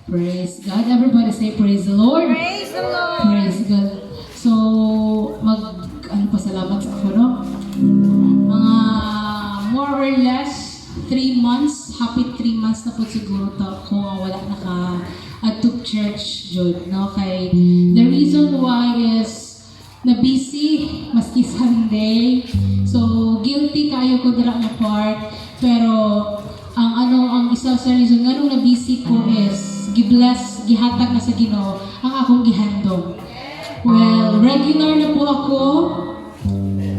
Praise God. Everybody say praise the Lord. Praise the Lord. Praise God. So, pasalamat sa ako, no? Mga more or less 3 months, happy 3 months na po siguro kung wala naka-atug church jud, no? Kay the reason why is na busy maski Sunday. So, guilty kayo ko dira nga part, pero ang isa sa reason nga nung na busy ko is gibless, gihatag na sa Ginoo ang akong gihandom. Well, regular na po ako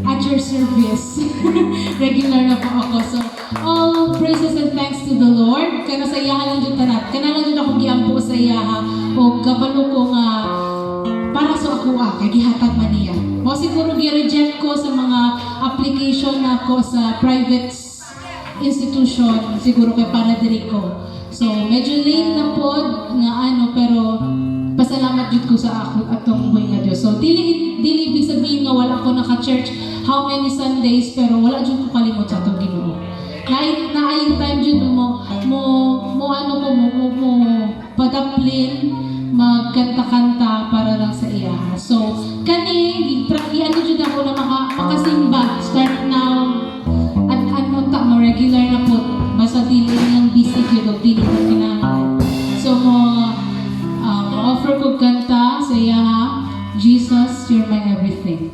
at your service. Regular na po ako. So, all praises and thanks to the Lord. Kaya sa iyaha lang dyan tanat. Kaya lang dyan ako giampo sa iyaha o kabalo ko nga para sa ako kay gihatag man niya. O siguro gi-reject ko sa mga application na ako sa private institution, siguro kay Paraderico. So, medyo late na po nga pero pasalamat jud ko sa ako atong buhay nga Dios. So, dili ibig sabihin nga wala ko naka-church how many Sundays, pero wala jud ko kalimot sa atong Ginoo. Naayong time jud mo padaplin, magkanta-kanta para lang sa iya. So, kani jud ako na makasimba start now at regular na po. Basta dili ng busy ko, dili na kinahan. So, offer ko kanta sa iya, Jesus, you're my everything.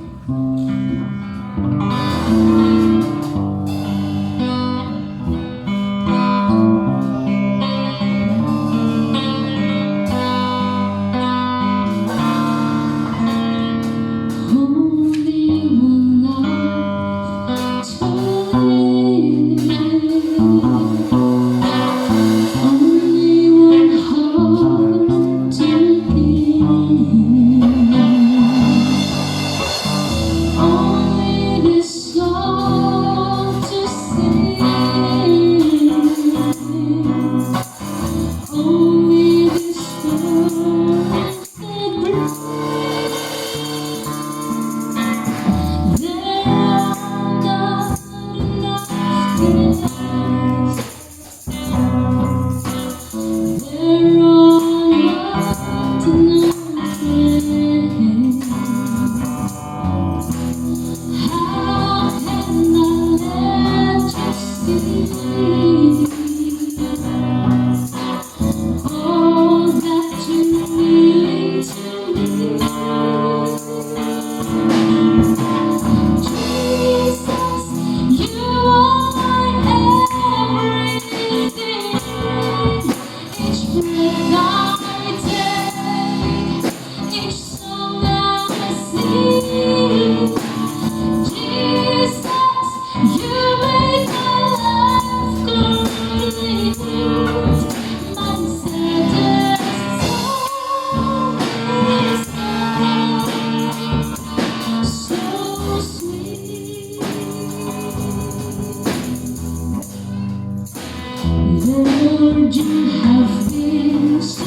Lord, you have been so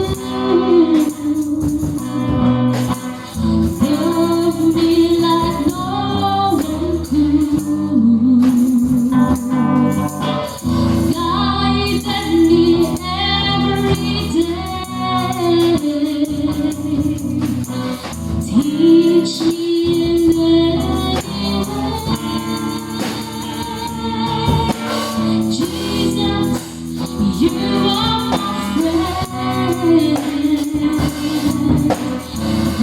good. Love me like no one could. Guided me every day. Teach me in any way. Jesus, you are my friend.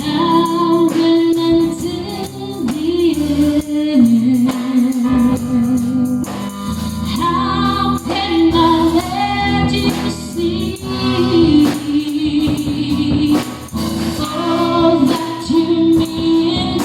Now and until the end. How can I let you see all that you mean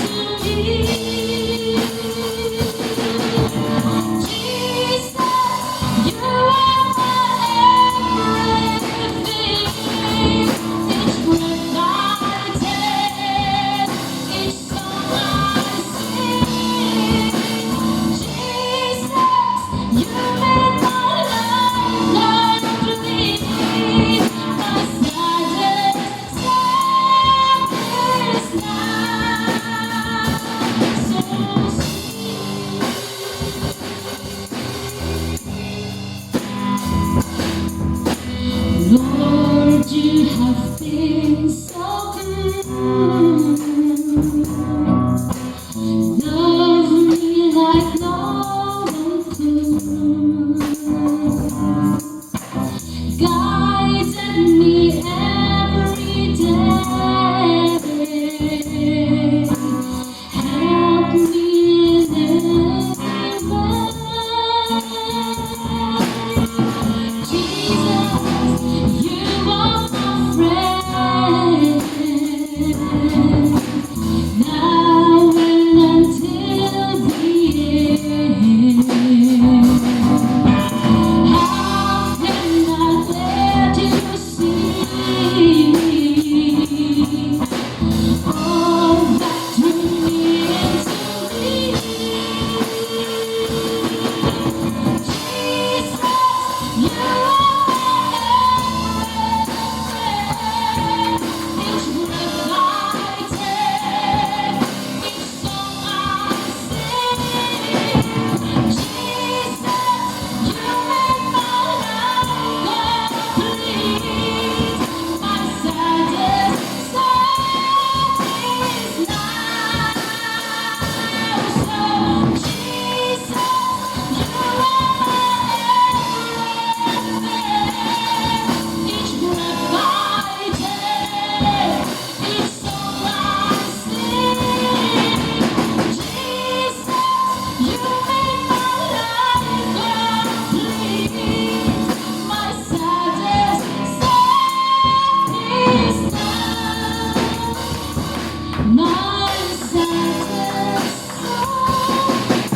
My sadness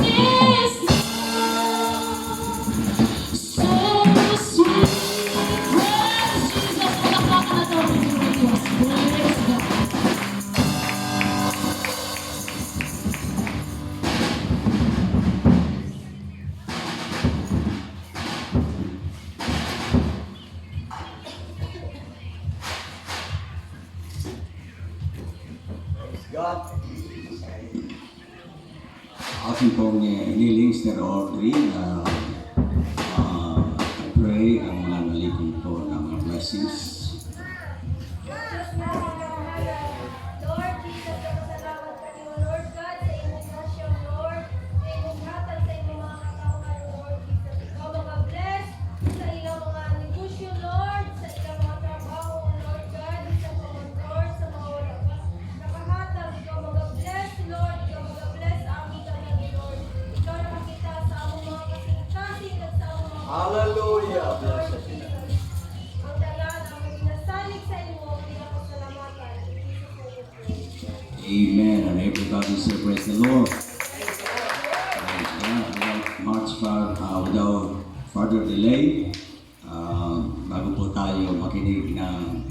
is so sweet. Praise Jesus. Palakpakan na to. Yes, praise God. God. Aking pong nilings na Audrey, I pray ang mananalikon po ng mga blessings. Lord Jesus, nagpasalamat kami, Lord God, sa inyong grasya, Lord, sa inyong hatag, sa inyong mga katawan, Lord Jesus. Ikaw mag-bless sa ilang mga negosyo, Lord, sa ilang mga trabaho, Lord God, sa mga Lord, sa mga wala pa nakahatag. Ikaw mag-bless, Lord, ikaw mag-bless sa aming tanan, Lord. Ikaw nakakita sa among mga kasing-kasing at sa among mga Hallelujah. Lord Jesus. Ang dalan, ang minasalig sa inyo, ang pinapasalamatan. In Jesus' name we pray. Amen. And everybody say praise the Lord. Praise God. Without further delay, bago po tayo makinig ng